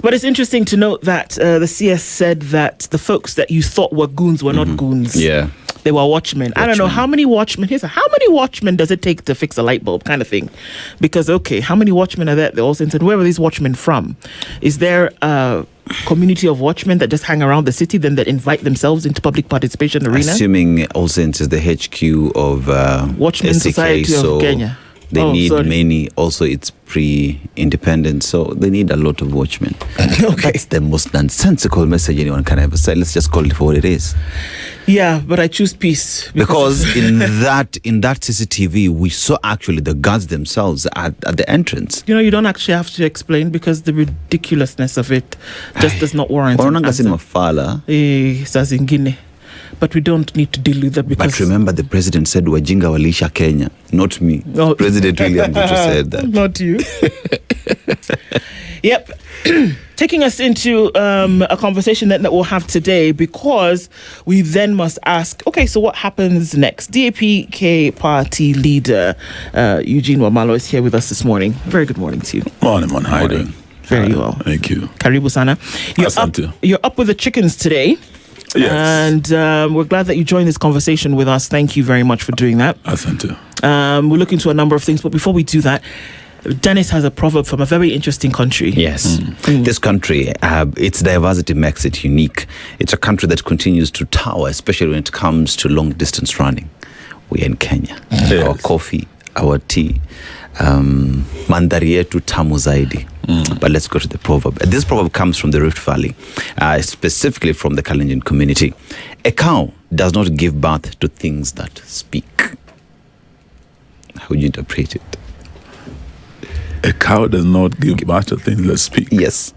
But it's interesting to note that the CS said that the folks that you thought were goons were not goons. Yeah. They were watchmen. I don't know how many watchmen. How many watchmen does it take to fix a light bulb, kind of thing? Because how many watchmen are there? They also said, where were these watchmen from? Is there a community of watchmen that just hang around the city, then that invite themselves into public participation arena? Assuming All Saints is the HQ of Watchmen SCK, Society of Kenya. They need many. Also, it's pre-independent, so they need a lot of watchmen. Okay. That's the most nonsensical message anyone can ever say. Let's just call it for what it is. Yeah, but I choose peace because in that CCTV, we saw actually the guards themselves at the entrance. You don't actually have to explain because the ridiculousness of it just does not warrant it. But we don't need to deal with that because... But remember, the president said, Wajinga walisha Kenya, not me. Oh. President William Ruto said that. Not you. Yep. Taking us into a conversation that we'll have today, because we then must ask, okay, so what happens next? DAPK party leader Eugene Wamalwa is here with us this morning. Very good morning to you. Morning. How are you doing? Very well. Thank you. Karibu sana. You're up with the chickens today. Yes. And we're glad that you joined this conversation with us. Thank you very much for doing that. Asante. We're looking to a number of things, but before we do that, Dennis has a proverb from a very interesting country. Yes. This country, its diversity makes it unique. It's a country that continues to tower, especially when it comes to long distance running. We're in Kenya. Yes. Our coffee, our tea, mandhari yetu tamu zaidi. But let's go to the proverb. This proverb comes from the Rift Valley, specifically from the Kalenjin community. A cow does not give birth to things that speak. How would you interpret it? A cow does not give birth to things that speak. Yes.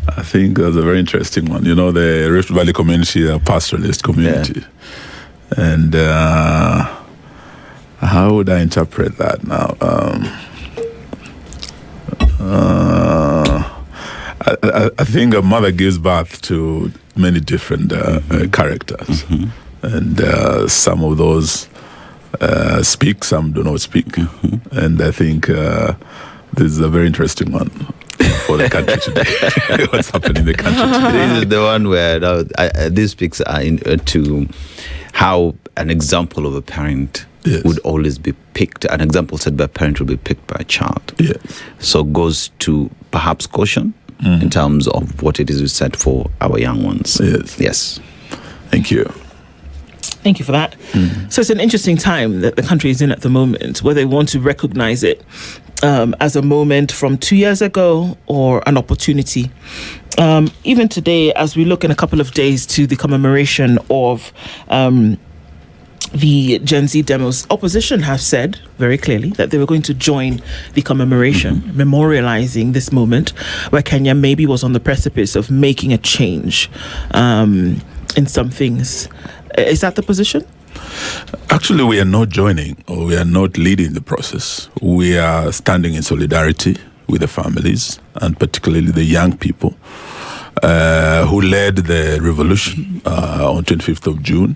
I think that's a very interesting one. The Rift Valley community, a pastoralist community. Yeah. And how would I interpret that now? I think a mother gives birth to many different characters. And some of those speak, some do not speak. And I think this is a very interesting one for the country today. What's happening in the country today? This is the one where this speaks to how an example of a parent would always be picked. An example set by a parent would be picked by a child. Yes. So goes to perhaps caution in terms of what it is we set for our young ones. Yes. Thank you. Thank you for that. So it's an interesting time that the country is in at the moment, where they want to recognize it as a moment from 2 years ago or an opportunity. Even today, as we look in a couple of days to the commemoration of the Gen Z demos, opposition have said very clearly that they were going to join the commemoration, memorializing this moment where Kenya maybe was on the precipice of making a change in some things. Is that the position? Actually, we are not joining, or we are not leading the process. We are standing in solidarity with the families, and particularly the young people who led the revolution on 25th of June.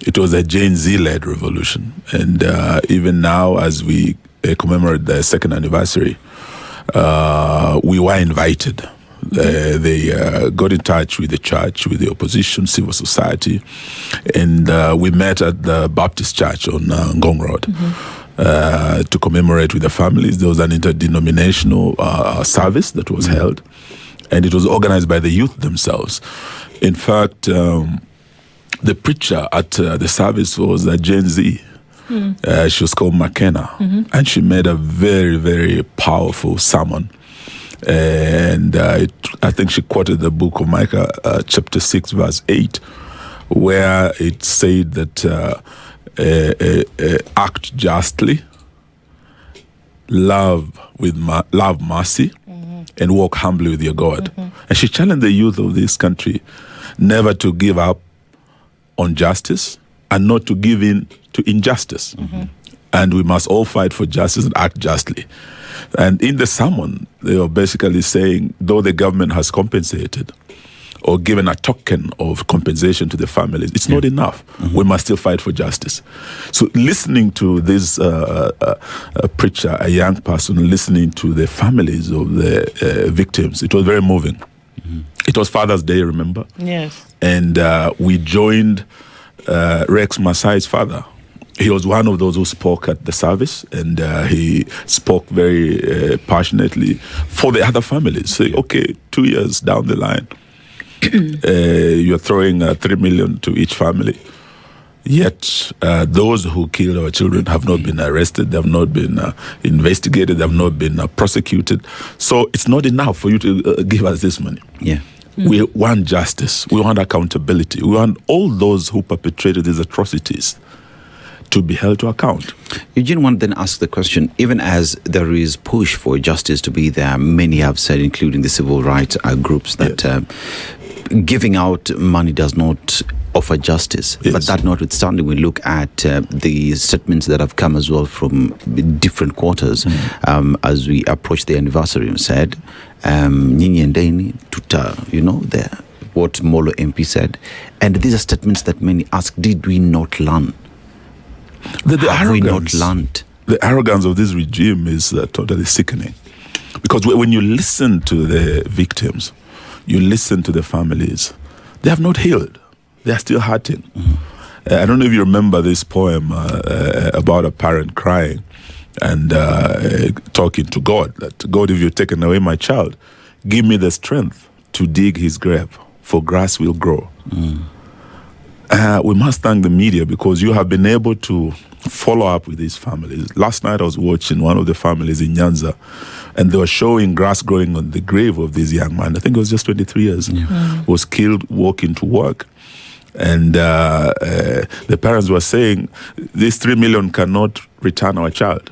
It was a Gen Z-led revolution. And even now, as we commemorate the second anniversary, we were invited. They got in touch with the church, with the opposition, civil society, and we met at the Baptist Church on Ngong Road to commemorate with the families. There was an interdenominational service that was held, and it was organized by the youth themselves. In fact, the preacher at the service was a Gen Z. She was called McKenna, and she made a very, very powerful sermon. And I think she quoted the book of Micah, chapter 6, verse 8, where it said that act justly, love mercy, and walk humbly with your God. And she challenged the youth of this country never to give up on justice and not to give in to injustice. And we must all fight for justice and act justly. And in the sermon, they were basically saying, though the government has compensated or given a token of compensation to the families, it's not enough. We must still fight for justice. So listening to this preacher, a young person, listening to the families of the victims, it was very moving. It was Father's Day, remember? Yes. And we joined Rex Masai's father. He was one of those who spoke at the service, and he spoke very passionately for the other families. Say, okay, 2 years down the line, you're throwing 3 million to each family. Yet those who killed our children have not been arrested, they have not been investigated, they have not been prosecuted. So it's not enough for you to give us this money. Yeah. We want justice. We want accountability. We want all those who perpetrated these atrocities to be held to account. Eugene wanted then ask the question, even as there is push for justice to be there, many have said, including the civil rights groups, that giving out money does not offer justice. Yes. But that notwithstanding, we look at the statements that have come as well from different quarters as we approach the anniversary, and said, Nyinyi endeni tuta, what Molo MP said. And these are statements that many ask, did we not learn? Have we not learned? The arrogance of this regime is totally sickening. Because when you listen to the victims, you listen to the families, they have not healed. They are still hurting. I don't know if you remember this poem about a parent crying and talking to God, that God, if you've taken away my child, give me the strength to dig his grave, for grass will grow. We must thank the media, because you have been able to follow up with these families. Last night I was watching one of the families in Nyanza, and they were showing grass growing on the grave of this young man. I think it was just 23 years. Was killed walking to work. And the parents were saying, this 3 million cannot return our child.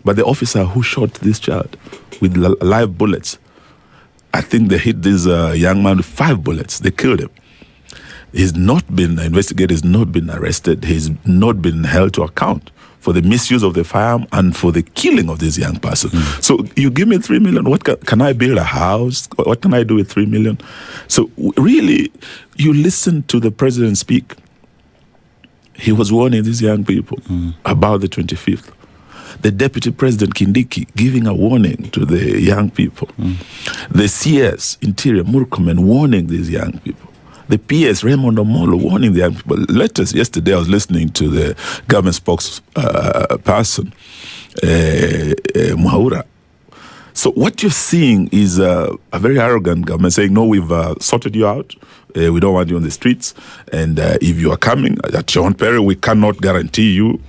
But the officer who shot this child with live bullets, I think they hit this young man with 5 bullets. They killed him. He's not been investigated, he's not been arrested, he's not been held to account for the misuse of the firearm and for the killing of this young person. So you give me 3 million, what can I build a house? What can I do with 3 million? So really, you listen to the president speak. He was warning these young people about the 25th. The deputy president Kindiki giving a warning to the young people. The CS, Interior, Murkomen, warning these young people. The PS, Raymond Omolo, warning the young people. Yesterday I was listening to the government spokesperson, Mwaura. So what you're seeing is a very arrogant government saying, no, we've sorted you out. We don't want you on the streets. And if you are coming at your own peril, we cannot guarantee you.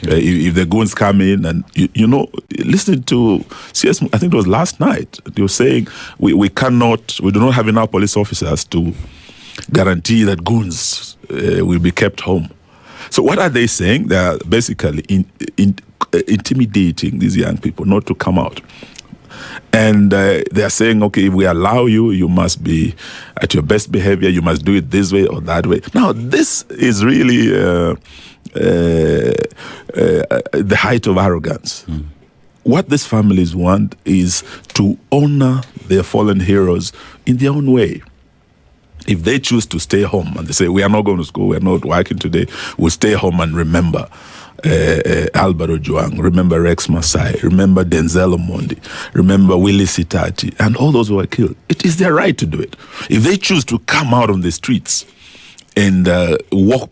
If the goons come in, and listening to CS, I think it was last night, they were saying we do not have enough police officers to guarantee that goons will be kept home. So what are they saying? They are basically intimidating these young people not to come out. And they are saying, okay, if we allow you, you must be at your best behavior, you must do it this way or that way. Now, this is really the height of arrogance. What these families want is to honor their fallen heroes in their own way. If they choose to stay home and they say, we are not going to school, we are not working today, we'll stay home and remember Albert Ojwang, remember Rex Masai, remember Denzel Omondi, remember Willie Sitati, and all those who were killed. It is their right to do it. If they choose to come out on the streets and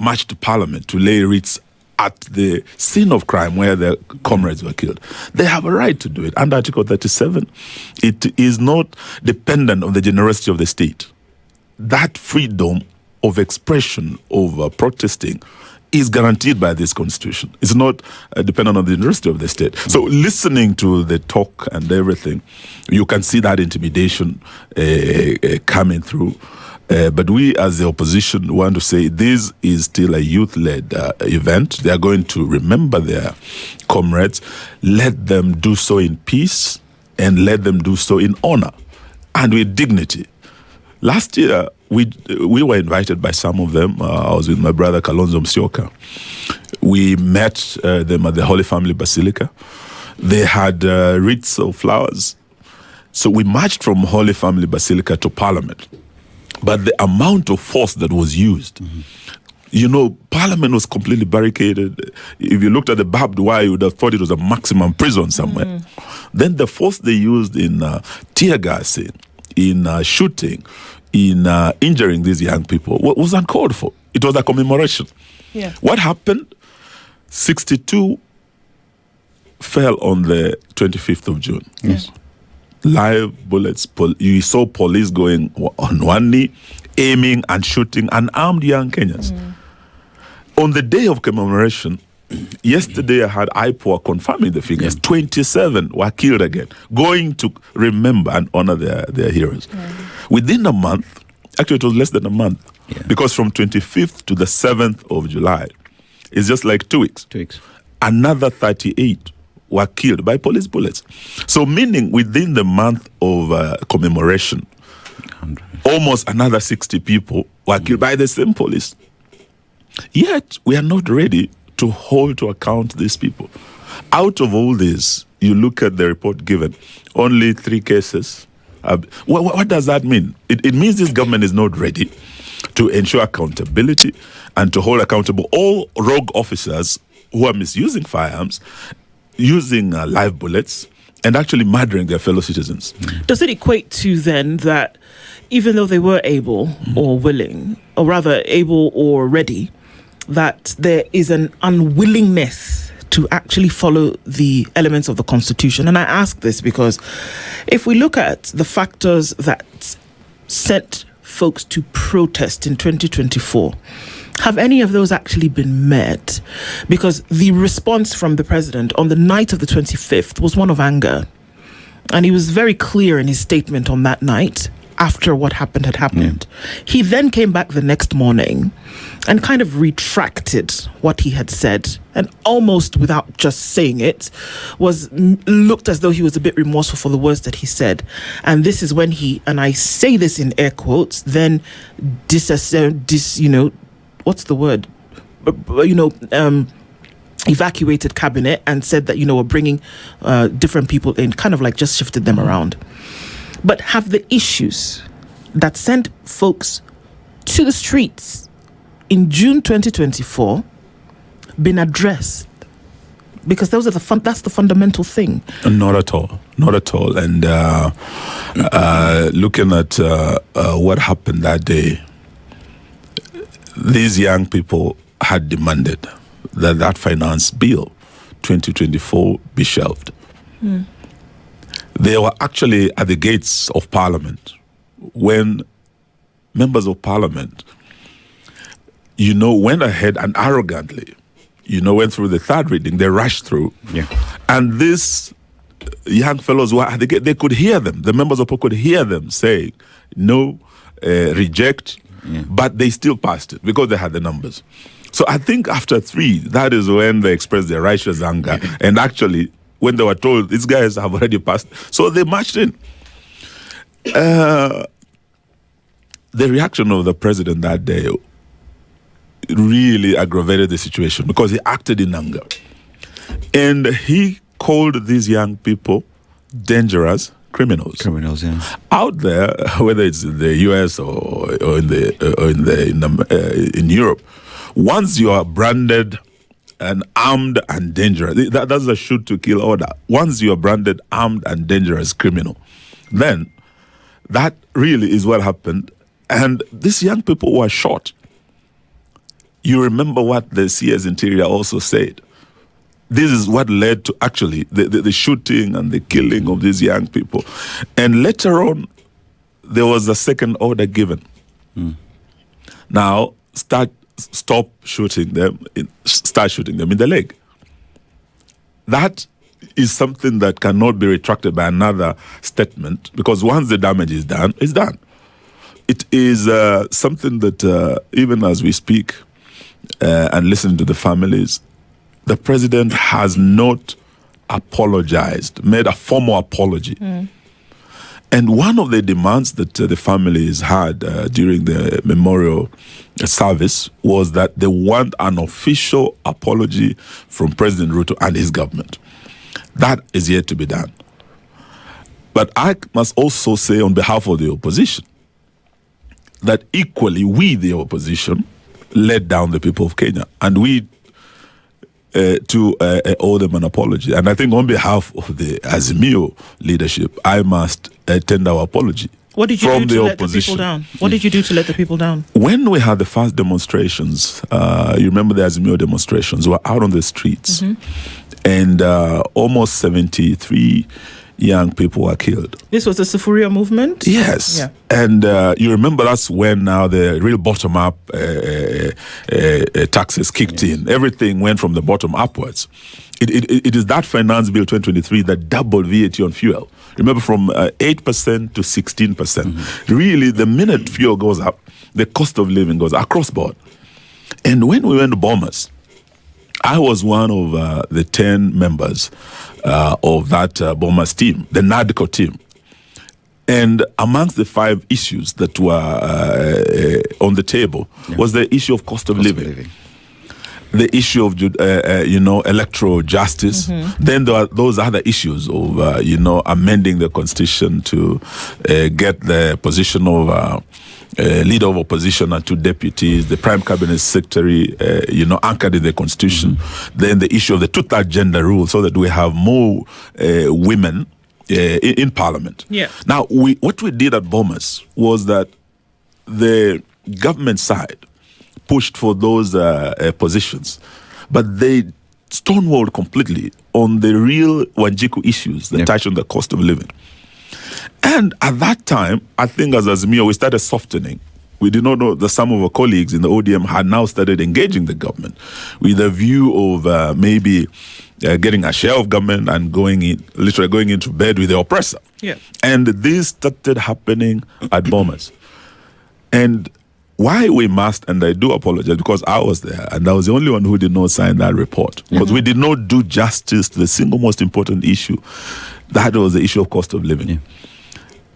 march to Parliament to lay wreaths at the scene of crime where their comrades were killed, they have a right to do it. Under Article 37, it is not dependent on the generosity of the state. That freedom of expression, of protesting, is guaranteed by this constitution. It's not dependent on the generosity of the state. So listening to the talk and everything, you can see that intimidation coming through. But we as the opposition want to say this is still a youth-led event. They are going to remember their comrades. Let them do so in peace and let them do so in honor and with dignity. Last year, we were invited by some of them. I was with my brother Kalonzo Musyoka. We met them at the Holy Family Basilica. They had wreaths of flowers. So we marched from Holy Family Basilica to Parliament. But the amount of force that was used, Parliament was completely barricaded. If you looked at the barbed wire, you would have thought it was a maximum prison somewhere. Then the force they used in tear gassing, in shooting, in injuring these young people was uncalled for. It was a commemoration. Yeah. What happened? 62 fell on the 25th of June. Yes. Live bullets. You saw police going on one knee, aiming and shooting unarmed young Kenyans. On the day of commemoration, yesterday I had IPOA confirming the figures. 27 were killed again, going to remember and honor their heroes. Within a month, actually it was less than a month, because from 25th to the 7th of July, it's just like 2 weeks. 2 weeks. Another 38 were killed by police bullets. So meaning within the month of commemoration, 100. almost another 60 people were killed by the same police. Yet we are not ready to hold to account these people. Out of all this, you look at the report given, only 3 cases. What does that mean? It means this government is not ready to ensure accountability and to hold accountable all rogue officers who are misusing firearms, using live bullets, and actually murdering their fellow citizens. Does it equate to then that even though they were able or willing, or rather able or ready, that there is an unwillingness to actually follow the elements of the Constitution? And I ask this because if we look at the factors that sent folks to protest in 2024, have any of those actually been met? Because the response from the president on the night of the 25th was one of anger. And he was very clear in his statement on that night after what happened had happened. He then came back the next morning and kind of retracted what he had said, and almost without just saying it, looked as though he was a bit remorseful for the words that he said. And this is when he, and I say this in air quotes, then evacuated cabinet and said that, we're bringing different people in, kind of like just shifted them around. But have the issues that sent folks to the streets in June 2024 been addressed? Because those are that's the fundamental thing. Not at all. Not at all. And looking at what happened that day, these young people had demanded that finance bill 2024 be shelved. They were actually at the gates of Parliament when members of Parliament, went ahead and arrogantly, went through the third reading. They rushed through. Yeah. And these young fellows were at the gate. They could hear them. The members of Parliament could hear them saying, no, reject. Yeah. But they still passed it because they had the numbers. So I think after 3, that is when they expressed their righteous anger. And actually, when they were told, these guys have already passed, so they marched in. The reaction of the president that day really aggravated the situation because he acted in anger. And he called these young people dangerous criminals. Criminals, yeah. Out there, whether it's in the US or in Europe, once you are branded and armed and dangerous, that's a shoot to kill order. Once you are branded armed and dangerous criminal, then that really is what happened. And these young people were shot. You remember what the CS Interior also said. This is what led to actually the shooting and the killing of these young people. And later on, there was a second order given. Now, stop shooting them, start shooting them in the leg. That is something that cannot be retracted by another statement, because once the damage is done, it's done. It is something that even as we speak and listen to the families, the president has not apologized, made a formal apology. And one of the demands that the families had during the memorial service was that they want an official apology from President Ruto and his government. That is yet to be done. But I must also say on behalf of the opposition, that equally we, the opposition, let down the people of Kenya. And we owe them an apology. And I think on behalf of the Azimio leadership, I must tender our apology. What did you do to let the people down? What did you do to let the people down? When we had the first demonstrations, you remember the Azimio demonstrations, we were out on the streets, and almost 73 young people were killed. This was the Sufuria movement? Yes. Yeah. And you remember that's when now the real bottom-up taxes kicked in. Everything went from the bottom upwards. It is that Finance Bill 2023 that doubled VAT on fuel. Remember, from 8% to 16%. Really, the minute fuel goes up, the cost of living goes across board. And when we went to Bomas, I was one of the 10 members of that Bomas team, the NADCO team. And amongst the 5 issues that were on the table was the issue of cost of living. The issue of electoral justice. Then there are those other issues of amending the constitution to get the position of leader of opposition and 2 deputies, the prime cabinet secretary, anchored in the constitution. Then the issue of the 2/3 gender rule, so that we have more women in parliament. Yeah. Now, what we did at Bomas was that the government side pushed for those positions, but they stonewalled completely on the real Wanjiku issues that touch on the cost of living. And at that time, I think as Azimio, we started softening. We did not know that some of our colleagues in the ODM had now started engaging the government with a view of maybe getting a share of government and literally going into bed with the oppressor. Yeah. And this started happening at Bomas. And why we must, and I do apologize because I was there and I was the only one who did not sign that report, because we did not do justice to the single most important issue. That was the issue of cost of living.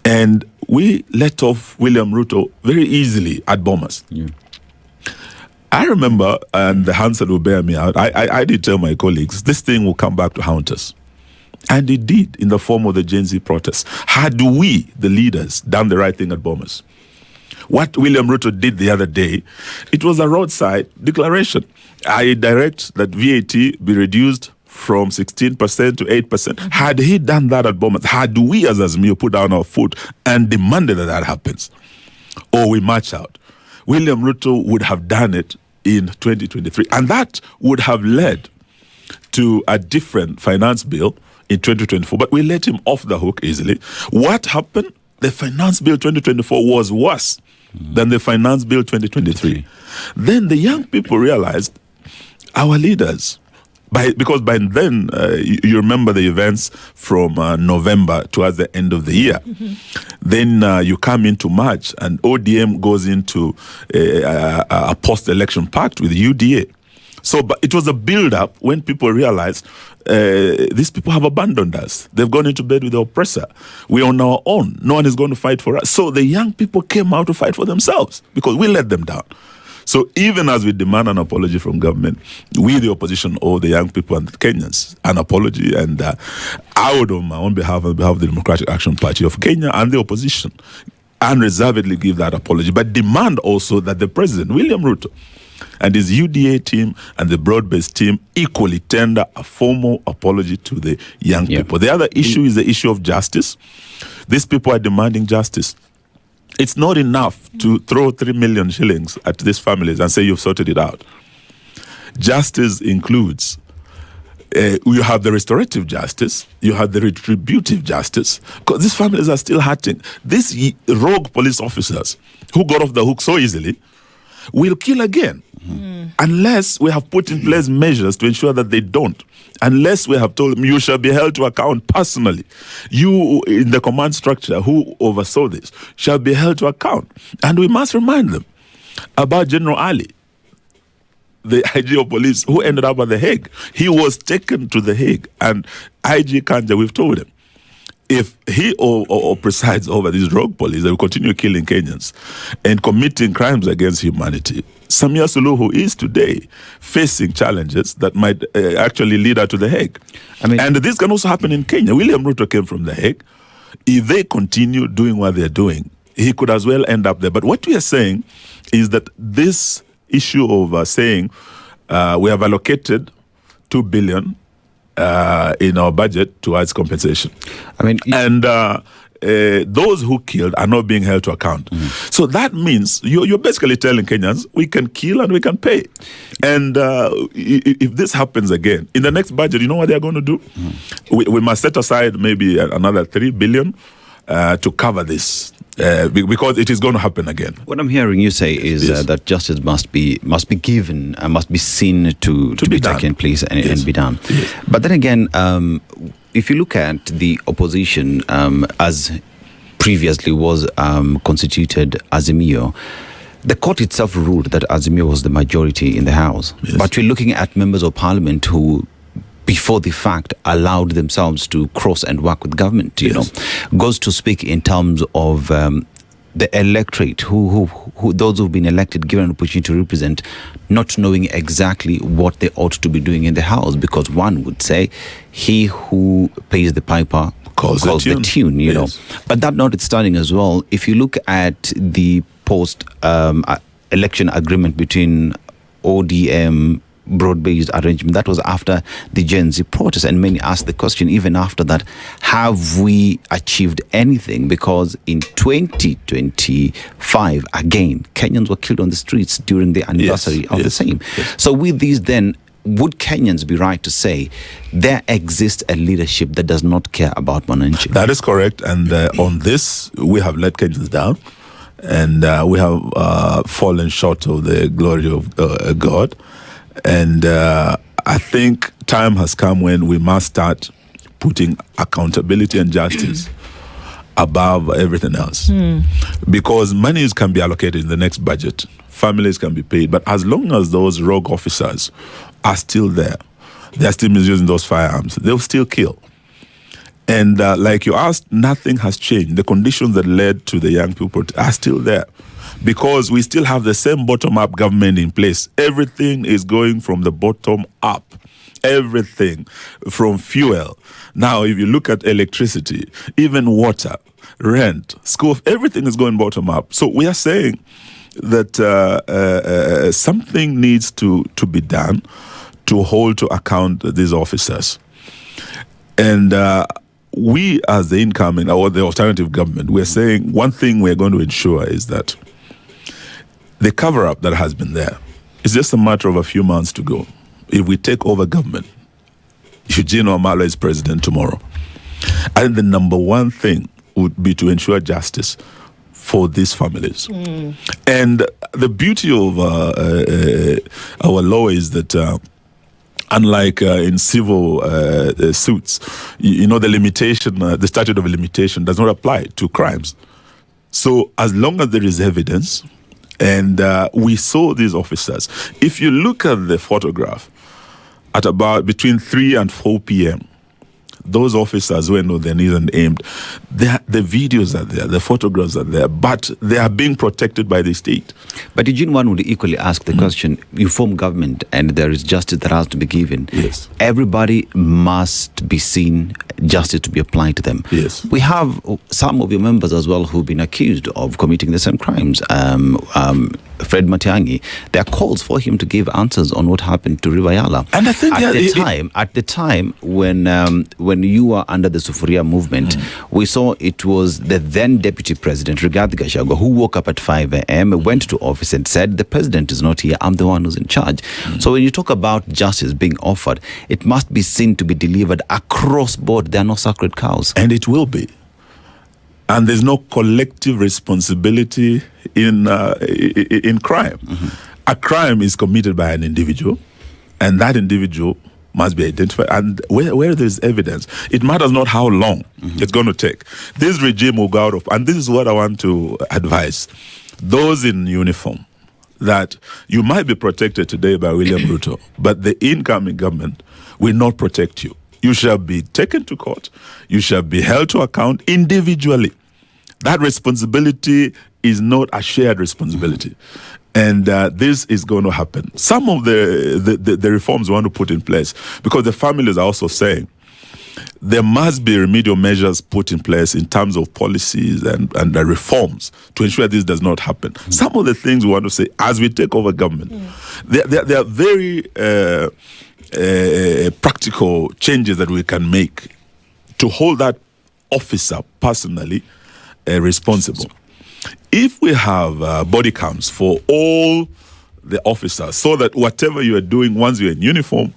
And we let off William Ruto very easily at Bomas. I remember, and the Hansel will bear me out, I did tell my colleagues, this thing will come back to haunt us. And it did, in the form of the Gen Z protests. Had we, the leaders, done the right thing at Bomas, what William Ruto did the other day, it was a roadside declaration. I direct that VAT be reduced from 16% to 8%. Had he done that at Bomas, had we as Azimio put down our foot and demanded that happens, or we march out, William Ruto would have done it in 2023. And that would have led to a different finance bill in 2024. But we let him off the hook easily. What happened? The Finance Bill 2024 was worse than the Finance Bill 2023. Then the young people realized our leaders, because by then, you remember the events from November towards the end of the year. Then you come into March and ODM goes into a post-election pact with UDA. So but it was a build-up when people realized these people have abandoned us. They've gone into bed with the oppressor. We're on our own. No one is going to fight for us. So the young people came out to fight for themselves because we let them down. So even as we demand an apology from government, we, the opposition, owe the young people and the Kenyans an apology. And I would, on behalf of the Democratic Action Party of Kenya and the opposition, unreservedly give that apology, but demand also that the president, William Ruto, and his UDA team and the broad-based team equally tender a formal apology to the young people. The other issue is the issue of justice. These people are demanding justice. It's not enough to throw 3 million shillings at these families and say you've sorted it out. Justice includes, you have the restorative justice, you have the retributive justice, because these families are still hurting. These rogue police officers who got off the hook so easily will kill again, unless we have put in place measures to ensure that they don't. Unless we have told them you shall be held to account personally. You in the command structure who oversaw this shall be held to account. And we must remind them about General Ali, the IG of police who ended up at The Hague. He was taken to The Hague, and IG Kanja, we've told him, if he or presides over these rogue police, they will continue killing Kenyans and committing crimes against humanity. Samia Suluhu is today facing challenges that might actually lead her to The Hague. And this can also happen in Kenya. William Ruto came from The Hague. If they continue doing what they're doing, he could as well end up there. But what we are saying is that this issue of saying we have allocated 2 billion in our budget towards compensation. I mean, those who killed are not being held to account. So that means you're basically telling Kenyans, we can kill and we can pay. And if this happens again, in the next budget, you know what they're going to do? We must set aside maybe another 3 billion to cover this. Because it is going to happen again. What I'm hearing you say is that justice must be given and must be seen to be taken place and be done. Yes. But then again, if you look at the opposition as previously was constituted Azimio, the court itself ruled that Azimio was the majority in the House. Yes. But we're looking at members of parliament who, before the fact, allowed themselves to cross and work with government, you know, goes to speak in terms of the electorate, who those who've been elected, given an opportunity to represent, not knowing exactly what they ought to be doing in the House, because one would say, he who pays the piper calls the tune, you know. But that notwithstanding as well, if you look at the post-election agreement between ODM, broad-based arrangement, that was after the Gen Z protest, and many asked the question even after that, have we achieved anything? Because in 2025 again, Kenyans were killed on the streets during the anniversary of the same. So with these then, would Kenyans be right to say there exists a leadership that does not care about Mwananchi? That is correct, and on this we have let Kenyans down, and we have fallen short of the glory of God. And I think time has come when we must start putting accountability and justice above everything else. Because monies can be allocated in the next budget, families can be paid, but as long as those rogue officers are still there, they're still misusing those firearms, they'll still kill. And like you asked, nothing has changed. The conditions that led to the young people are still there. Because we still have the same bottom-up government in place. Everything is going from the bottom up. Everything from fuel. Now, if you look at electricity, even water, rent, school, everything is going bottom up. So we are saying that something needs to be done to hold to account these officers. And we, as the incoming or the alternative government, we're saying one thing we're going to ensure is that the cover-up that has been there is just a matter of a few months to go. If we take over government, Eugene Wamalwa is president tomorrow. I think the number one thing would be to ensure justice for these families. And the beauty of our law is that unlike in civil suits, you know, the limitation, the statute of limitation does not apply to crimes. So as long as there is evidence, and we saw these officers. If you look at the photograph at about between 3 and 4 p.m., those officers went on their knees and aimed. The videos are there, the photographs are there, but they are being protected by the state. But Eugene, one would equally ask the question, you form government and there is justice that has to be given. Yes. Everybody must be seen, justice to be applied to them. Yes. We have some of your members as well who've been accused of committing the same crimes. Fred Matiang'i, there are calls for him to give answers on what happened to Rivayala. And I think at the time when you were under the Sufuria movement, we saw it was the then Deputy President, Rigathi Gachagua, who woke up at 5 a.m., went to office and said, the president is not here, I'm the one who's in charge. So when you talk about justice being offered, it must be seen to be delivered across board. There are no sacred cows. And it will be. And there's no collective responsibility in crime. A crime is committed by an individual, and that individual must be identified. And where there's evidence, it matters not how long it's going to take. This regime will go out of, and this is what I want to advise those in uniform, that you might be protected today by William Ruto, but the incoming government will not protect you. You shall be taken to court. You shall be held to account individually. That responsibility is not a shared responsibility. And this is going to happen. Some of the reforms we want to put in place, because the families are also saying there must be remedial measures put in place in terms of policies and the reforms to ensure this does not happen. Some of the things we want to say as we take over government, there are very practical changes that we can make to hold that officer personally responsible. If we have body cams for all the officers, so that whatever you are doing once you're in uniform,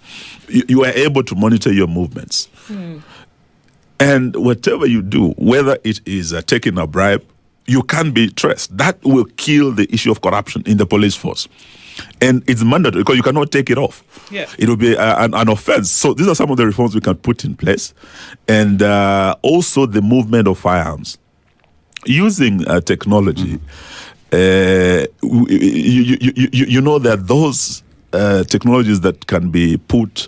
you are able to monitor your movements. And whatever you do, whether it is taking a bribe, you can be traced. That will kill the issue of corruption in the police force. And it's mandatory because you cannot take it off. It will be an offense. So these are some of the reforms we can put in place. And also the movement of firearms. Using technology, you know that those technologies that can be put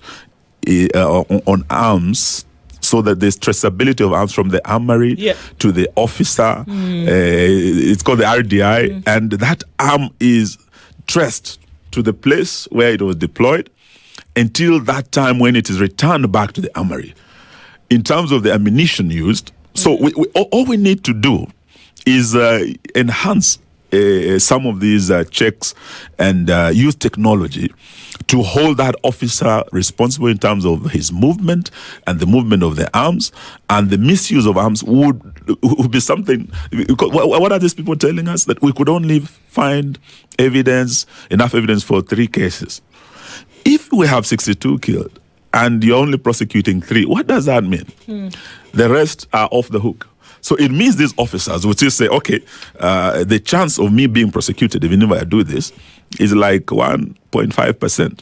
on arms, so that there's traceability of arms from the armory to the officer. It's called the RDI, and that arm is traced to the place where it was deployed until that time when it is returned back to the armory. In terms of the ammunition used, so all we need to do is enhance some of these checks and use technology to hold that officer responsible in terms of his movement and the movement of the arms, and the misuse of arms would be something. What are these people telling us? That we could only find enough evidence for 3 cases. If we have 62 killed and you're only prosecuting 3, what does that mean? The rest are off the hook. So it means these officers would still say, okay, the chance of me being prosecuted, even if I do this, is like 1.5%.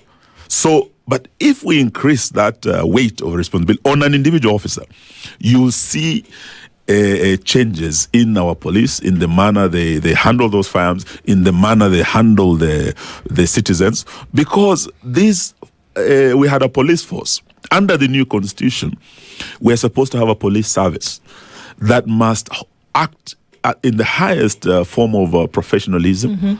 So, but if we increase that weight of responsibility on an individual officer, you'll see changes in our police, in the manner they handle those firearms, in the manner they handle the citizens, because this we had a police force. Under the new constitution, we're supposed to have a police service that must act in the highest form of professionalism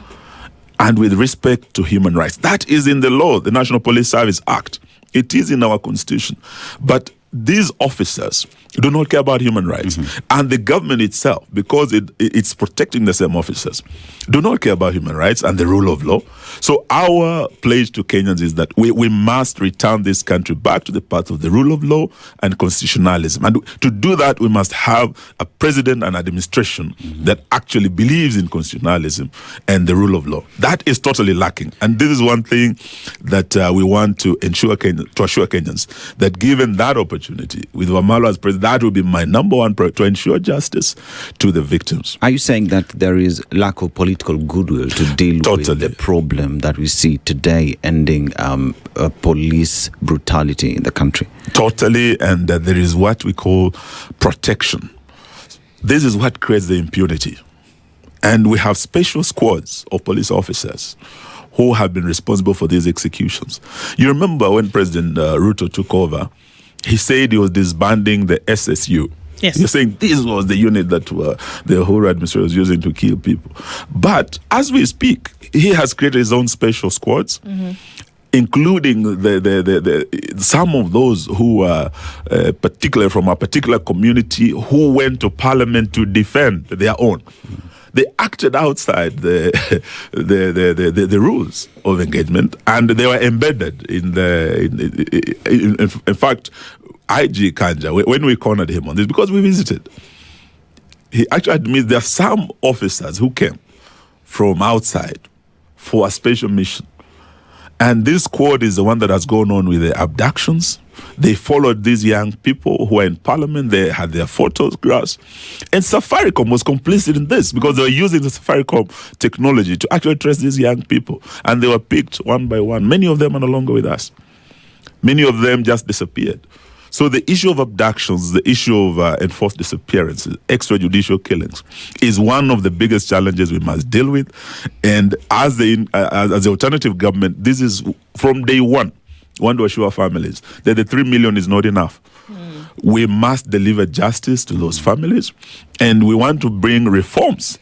and with respect to human rights. That is in the law, the National Police Service Act. It is in our constitution. But these officers do not care about human rights. And the government itself, because it's protecting the same officers, do not care about human rights and the rule of law. So our pledge to Kenyans is that we must return this country back to the path of the rule of law and constitutionalism. And to do that, we must have a president and administration that actually believes in constitutionalism and the rule of law. That is totally lacking. And this is one thing that we want to assure Kenyans, that given that opportunity, with Wamalwa as president, that will be my number one priority, to ensure justice to the victims. Are you saying that there is lack of political goodwill to deal with the problem that we see today, ending police brutality in the country? Totally, and there is what we call protection. This is what creates the impunity. And we have special squads of police officers who have been responsible for these executions. You remember when President Ruto took over, he said he was disbanding the SSU. Yes. You're saying this was the unit that the whole administration was using to kill people. But as we speak, he has created his own special squads, including the some of those who are particularly from a particular community who went to parliament to defend their own. They acted outside the rules of engagement, and they were embedded in in fact, IG Kanja, when we cornered him on this, because we visited, he actually admits there are some officers who came from outside for a special mission. And this squad is the one that has gone on with the abductions. They followed these young people who were in parliament. They had their photographs. And Safaricom was complicit in this because they were using the Safaricom technology to actually trace these young people. And they were picked one by one. Many of them are no longer with us. Many of them just disappeared. So the issue of abductions, the issue of enforced disappearances, extrajudicial killings, is one of the biggest challenges we must deal with. And as the alternative government, this is from day one. We want to assure families that the 3 million is not enough. We must deliver justice to those families, and we want to bring reforms,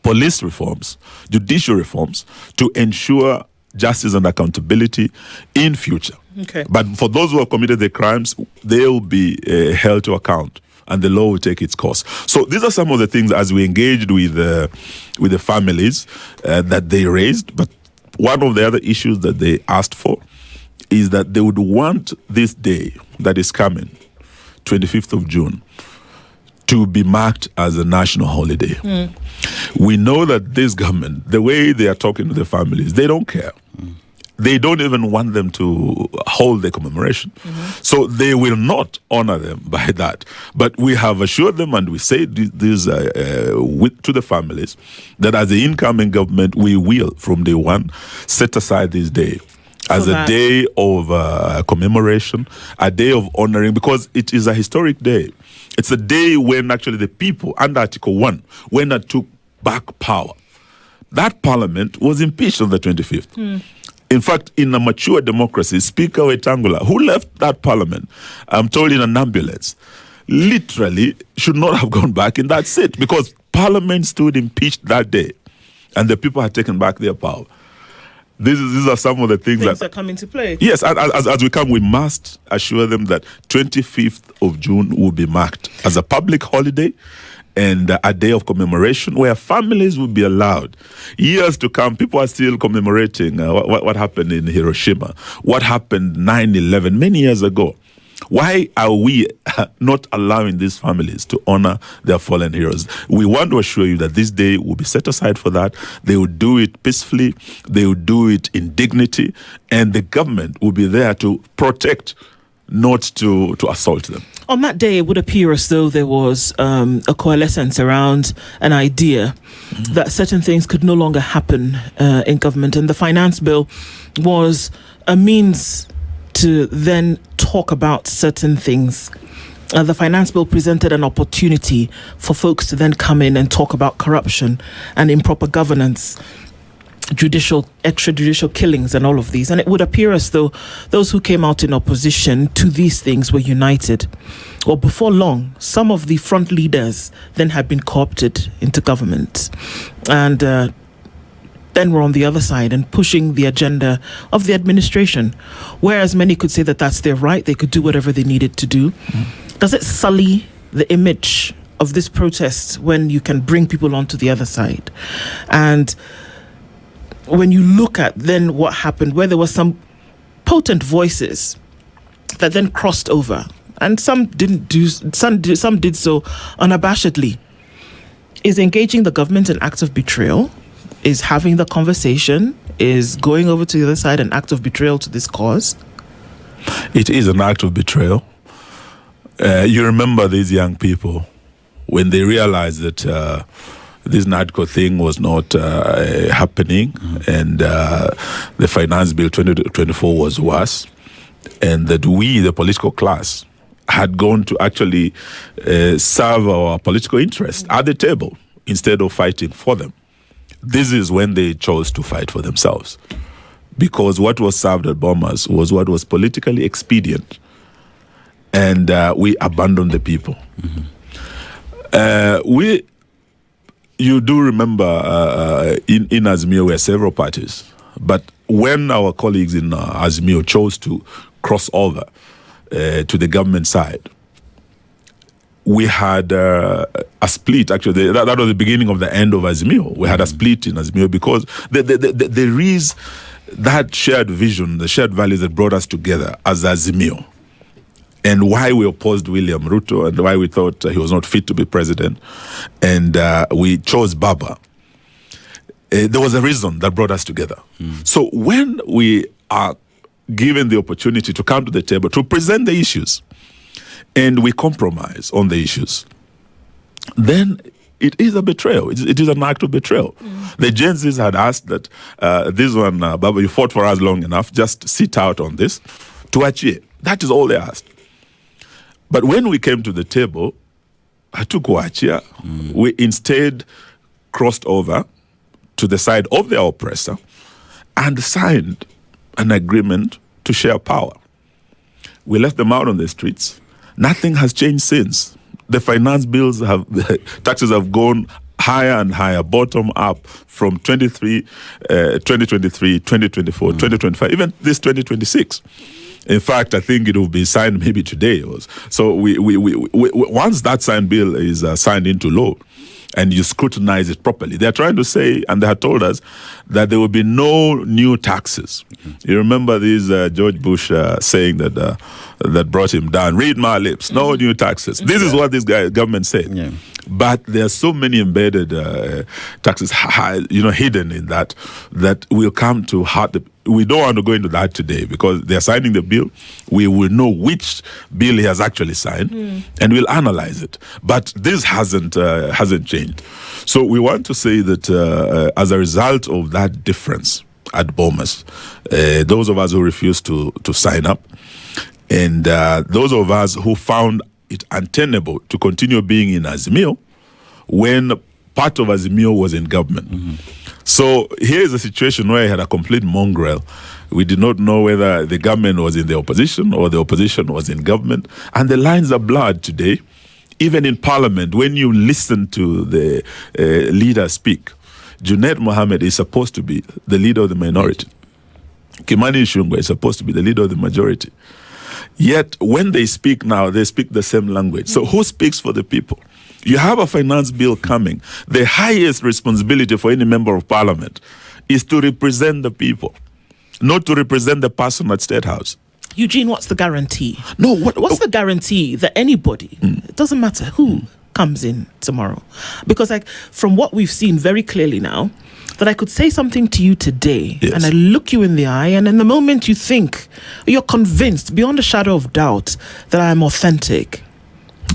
police reforms, judicial reforms, to ensure justice and accountability in future. Okay. But for those who have committed the crimes, they will be held to account, and the law will take its course. So these are some of the things as we engaged with the families that they raised. But one of the other issues that they asked for is that they would want this day that is coming, 25th of June, to be marked as a national holiday. We know that this government, the way they are talking to the families, they don't care. They don't even want them to hold the commemoration. So they will not honor them by that. But we have assured them, and we say this to the families, that as the incoming government, we will, from day one, set aside this day as a day of commemoration, a day of honoring, because it is a historic day. It's a day when actually the people, under Article 1, when they took back power, that parliament was impeached on the 25th. In fact, in a mature democracy, Speaker Wetangula, who left that parliament, I'm told in an ambulance, literally should not have gone back in that seat, because parliament stood impeached that day and the people had taken back their power. These are some of the things that come into play. Yes, as we come, we must assure them that 25th of June will be marked as a public holiday and a day of commemoration where families will be allowed. Years to come, people are still commemorating what happened in Hiroshima, what happened 9/11 many years ago. Why are we not allowing these families to honor their fallen heroes? We want to assure you that this day will be set aside for that. They will do it peacefully. They will do it in dignity. And the government will be there to protect, not to assault them. On that day, it would appear as though there was a coalescence around an idea that certain things could no longer happen in government. And the finance bill was a means to then talk about certain things. The finance bill presented an opportunity for folks to then come in and talk about corruption and improper governance, extrajudicial killings and all of these. And it would appear as though those who came out in opposition to these things were united. Well, before long, some of the front leaders then had been co-opted into government and then we're on the other side and pushing the agenda of the administration. Whereas many could say that that's their right, they could do whatever they needed to do. Does it sully the image of this protest when you can bring people onto the other side? And when you look at then what happened, where there were some potent voices that then crossed over, and some didn't do, some did so unabashedly, is engaging the government an act of betrayal? Is having the conversation, is going over to the other side an act of betrayal to this cause? It is an act of betrayal. You remember these young people when they realized that this NADCO thing was not happening, and the Finance Bill 2024 was worse, and that we, the political class, had gone to actually serve our political interests at the table instead of fighting for them. This is when they chose to fight for themselves, because what was served at Bomas was what was politically expedient, and we abandoned the people. You do remember in Azimio were several parties, but when our colleagues in Azimio chose to cross over to the government side, we had a split. Actually, that was the beginning of the end of Azimio. We had a split in Azimio because there is that shared vision, the shared values that brought us together as Azimio, and why we opposed William Ruto and why we thought he was not fit to be president, and we chose Baba. There was a reason that brought us together. So when we are given the opportunity to come to the table to present the issues, and we compromise on the issues, then it is a betrayal. It is an act of betrayal. The Gen Zs had asked that this one, Baba, you fought for us long enough, just sit out on this, tuachie. That is all they asked. But when we came to the table, hatukuachia, we instead crossed over to the side of the oppressor and signed an agreement to share power. We left them out on the streets. Nothing has changed since. The finance bills taxes have gone higher and higher, bottom up, from 2023, 2024, 2025, even this 2026. In fact, I think it will be signed maybe today. So we once that signed bill is signed into law, and you scrutinize it properly, they're trying to say, and they have told us, that there will be no new taxes. You remember this George Bush saying that brought him down, read my lips, no new taxes. This is what this government said. Yeah. But there are so many embedded taxes, hidden in that will come to hurt the. We don't want to go into that today because they're signing the bill. We will know which bill he has actually signed, and we'll analyze it. But this hasn't changed. So we want to say that as a result of that difference at Bomas, those of us who refused to sign up, and those of us who found it untenable to continue being in Azimio when part of Azimio was in government. So here's a situation where I had a complete mongrel. We did not know whether the government was in the opposition or the opposition was in government. And the lines are blurred today. Even in parliament, when you listen to the leader speak, Junaid Mohammed is supposed to be the leader of the minority. Kimani Ichung'wah is supposed to be the leader of the majority. Yet when they speak now, they speak the same language. So who speaks for the people? You have a finance bill coming. The highest responsibility for any member of parliament is to represent the people, not to represent the person at State House. Eugene, what's the guarantee? No, what's the guarantee that anybody, it doesn't matter who comes in tomorrow? Because from what we've seen very clearly now, that I could say something to you today, yes, and I look you in the eye, and in the moment you think, you're convinced beyond a shadow of doubt that I'm authentic.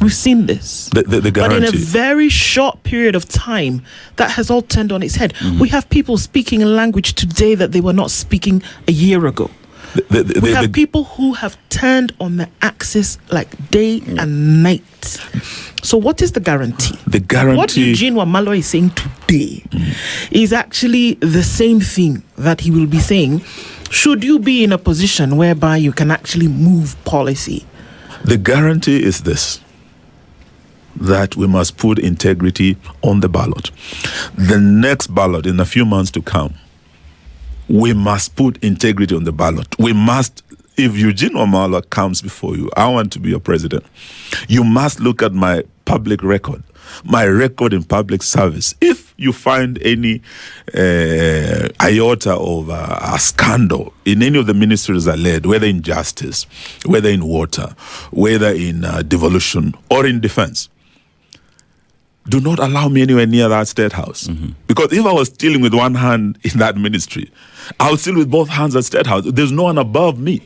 We've seen this. The guarantee. But in a very short period of time, that has all turned on its head. We have people speaking a language today that they were not speaking a year ago. We have people who have turned on the axis like day and night. So what is the guarantee? The guarantee. What Eugene Wamalwa is saying today is actually the same thing that he will be saying should you be in a position whereby you can actually move policy. The guarantee is this: that we must put integrity on the ballot. The next ballot, in a few months to come, we must put integrity on the ballot. We must, if Eugene Wamalwa comes before you, I want to be your president, you must look at my public record, my record in public service. If you find any iota of a scandal in any of the ministries I led, whether in justice, whether in water, whether in devolution or in defense, do not allow me anywhere near that State House. Because if I was stealing with one hand in that ministry, I would steal with both hands at State House. There's no one above me.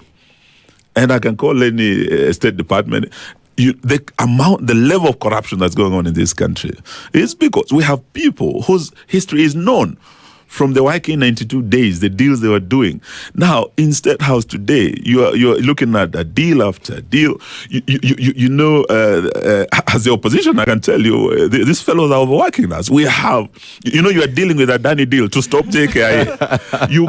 And I can call any State Department. The level of corruption that's going on in this country is because we have people whose history is known from the YK 92 days, the deals they were doing. Now, in State House today, you're looking at a deal after deal. As the opposition, I can tell you, these fellows are overworking us. We have, you are dealing with a Danny deal to stop JKIA. You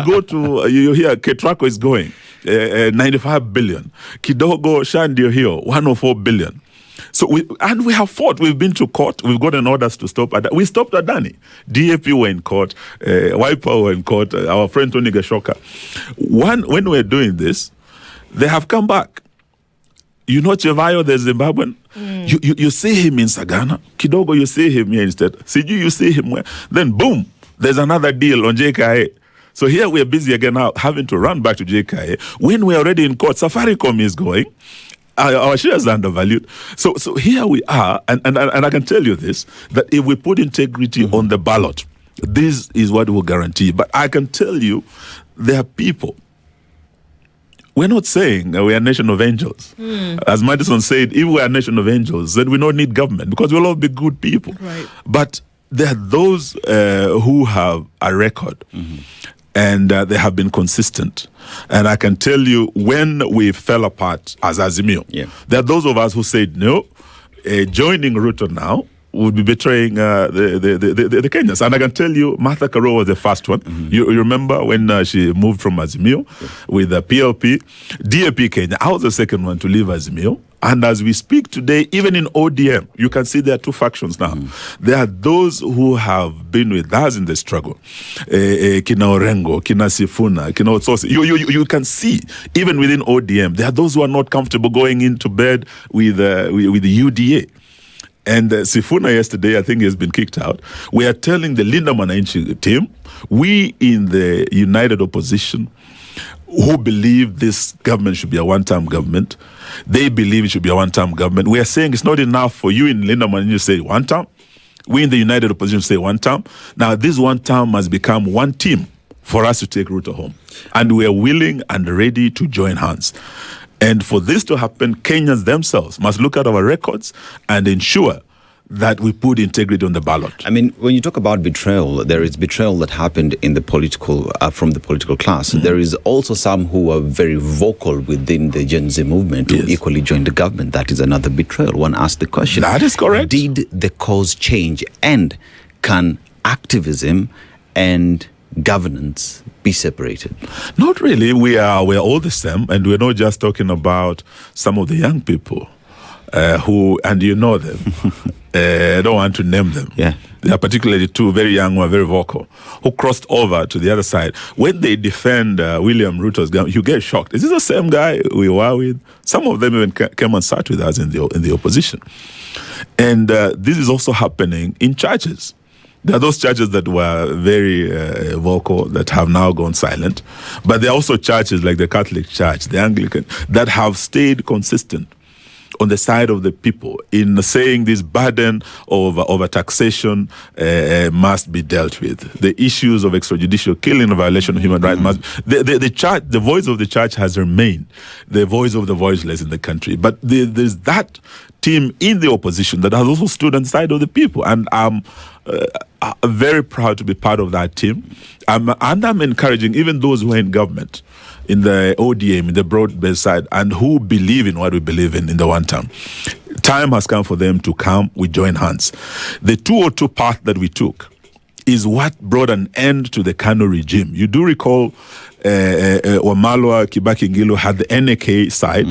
hear Ketraco is going, 95 billion. Kidogo Shandio here, 104 billion. So we have fought. We've been to court. We've gotten orders to stop. We stopped Adani. DAP were in court. Wiper were in court. Our friend Tony Gashoka. When we're doing this, they have come back. Chevayo, the Zimbabwean. You see him in Sagana. Kidogo, you see him here instead. Siju, you see him where. Then boom, there's another deal on JKIA. So here we're busy again now, having to run back to JKIA. When we're already in court, Safaricom is going. Our shares are undervalued. So here we are, and I can tell you this, that if we put integrity on the ballot, this is what will guarantee. But I can tell you, there are people. We're not saying we are a nation of angels. As Madison said, if we are a nation of angels, then we don't need government because we'll all be good people. Right. But there are those who have a record. And they have been consistent. And I can tell you, when we fell apart as Azimio, there are those of us who said, no, joining Ruto now would be betraying the Kenyans. And I can tell you, Martha Karua was the first one. You remember when she moved from Azimio with the PLP, DAP Kenya. I was the second one to leave Azimio. And as we speak today, even in ODM, you can see there are two factions now. There are those who have been with us in the struggle. Kina Orengo, Kina Sifuna, Kina Otsosi. You can see, even within ODM, there are those who are not comfortable going into bed with the UDA. And Sifuna yesterday, I think he has been kicked out. We are telling the Linda Mwananchi team, we in the United Opposition, who believe this government should be a one-term government, they believe it should be a one-term government. We are saying it's not enough for you in Linda Mwananchi to say one term. We in the United Opposition say one term. Now this one term must become one team for us to take Ruto home. And we are willing and ready to join hands. And for this to happen, Kenyans themselves must look at our records and ensure that we put integrity on the ballot. I mean, when you talk about betrayal, there is betrayal that happened in the political, from the political class. There is also some who are very vocal within the Gen Z movement who equally joined the government. That is another betrayal. One asked the question. That is correct. Did the cause change? And can activism and governance be separated? Not really. We are all the same, and we're not just talking about some of the young people who, and you know them. I don't want to name them. Yeah. There are particularly two very young who are very vocal, who crossed over to the other side. When they defend William Ruto's government, you get shocked. Is this the same guy we were with? Some of them even came and sat with us in the opposition. And this is also happening in churches. There are those churches that were very vocal that have now gone silent. But there are also churches like the Catholic Church, the Anglican, that have stayed consistent on the side of the people in saying this burden of taxation must be dealt with. The issues of extrajudicial killing and violation of human rights must. The church, the voice of the church has remained the voice of the voiceless in the country. But there's that team in the opposition that has also stood on the side of the people, and I'm very proud to be part of that team. And I'm encouraging even those who are in government, in the ODM, in the broad-based side, and who believe in what we believe in the one term. Time has come for them to come. We join hands. The 202 path that we took is what brought an end to the Kano regime. You do recall Wamalwa, Kibaki Ngilu had the NAK side.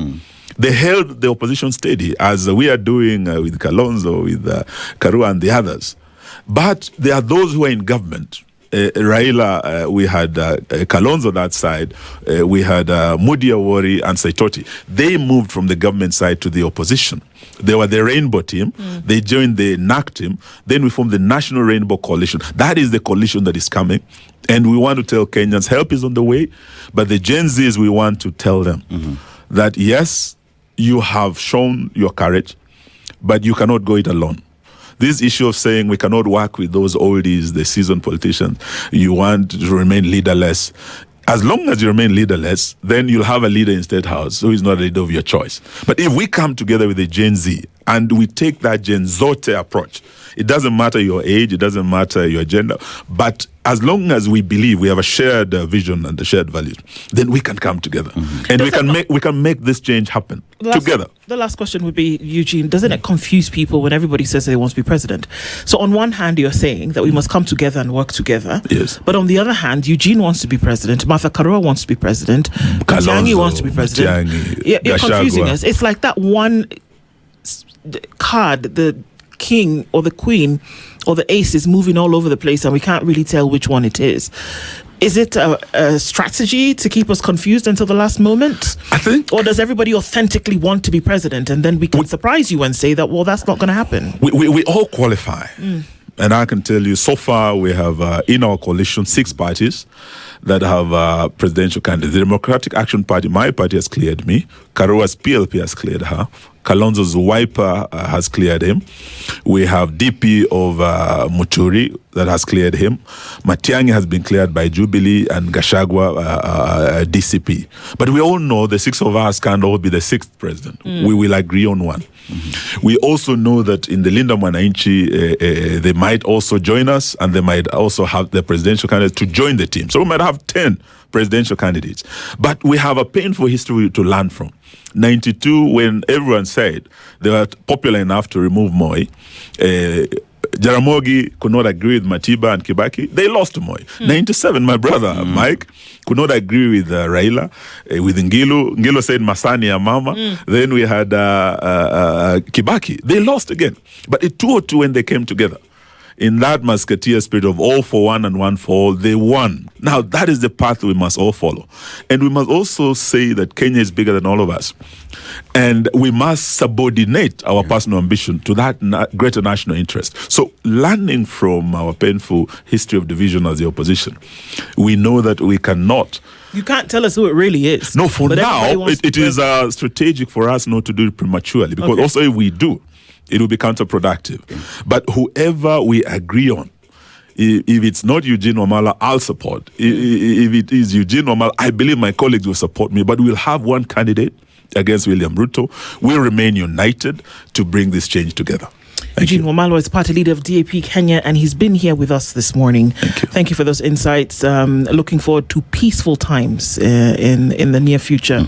They held the opposition steady, as we are doing with Kalonzo, with Karua and the others. But there are those who are in government. Raila, we had Kalonzo that side, we had Mudi Awori and Saitoti. They moved from the government side to the opposition. They were the Rainbow team. They joined the NAC team. Then we formed the National Rainbow Coalition. That is the coalition that is coming. And we want to tell Kenyans, help is on the way. But the Gen Zs, we want to tell them that, yes, you have shown your courage, but you cannot go it alone. This issue of saying we cannot work with those oldies, the seasoned politicians, you want to remain leaderless. As long as you remain leaderless, then you'll have a leader in State House who is not a leader of your choice. But if we come together with the Gen Z and we take that Gen Zote approach, it doesn't matter your age, it doesn't matter your gender, but as long as we believe we have a shared vision and a shared values, then we can come together and we can make this change happen together. The last question would be, Eugene, doesn't it confuse people when everybody says they want to be president? So on one hand, you're saying that we must come together and work together. Yes. But on the other hand, Eugene wants to be president, Martha Karua wants to be president, Matiang'i wants to be president. You're confusing us. It's like that one card, the king or the queen or the ace is moving all over the place and we can't really tell which one it is. Is it a strategy to keep us confused until the last moment? I think. Or does everybody authentically want to be president and then we can surprise you and say that, well, that's not going to happen? We all qualify. And I can tell you, so far we have in our coalition 6 parties that have presidential candidates. The Democratic Action Party, my party, has cleared me. Karua's PLP has cleared her. Kalonzo's Wiper has cleared him. We have DP of Muturi that has cleared him. Matiang'i has been cleared by Jubilee and Gachagua DCP. But we all know the 6 of us can't all be the 6th president. We will agree on one. We also know that in the Linda Mwananchi, they might also join us and they might also have the presidential candidates to join the team. So we might have 10 presidential candidates. But we have a painful history to learn from. 92, when everyone said they were popular enough to remove Moi, Jaramogi could not agree with Matiba and Kibaki. They lost to Moi. 97, my brother Mike could not agree with Raila, with Ngilu. Ngilu said Masani ya mama. Then we had Kibaki. They lost again. But in 2002, when they came together, in that musketeer spirit of all for one and one for all, they won. Now, that is the path we must all follow. And we must also say that Kenya is bigger than all of us. And we must subordinate our personal ambition to that greater national interest. So, learning from our painful history of division as the opposition, we know that we cannot. You can't tell us who it really is. No, for now, it is strategic for us not to do it prematurely. Because also if we do, it will be counterproductive. But whoever we agree on, if it's not Eugene Wamalwa, I'll support. If it is Eugene Wamalwa, I believe my colleagues will support me. But we'll have one candidate against William Ruto. We'll remain united to bring this change together. Eugene Wamalwa is party leader of DAP Kenya, and he's been here with us this morning. Thank you for those insights. Looking forward to peaceful times in the near future.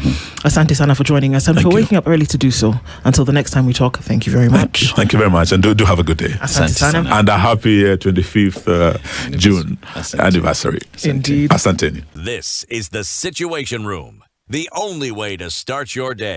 Asante sana for joining us and for waking up early to do so. Until the next time we talk, thank you very much. Thank you very much, and do have a good day. Asante sana. And a happy 25th June anniversary. Indeed. Asante. This is the Situation Room, the only way to start your day.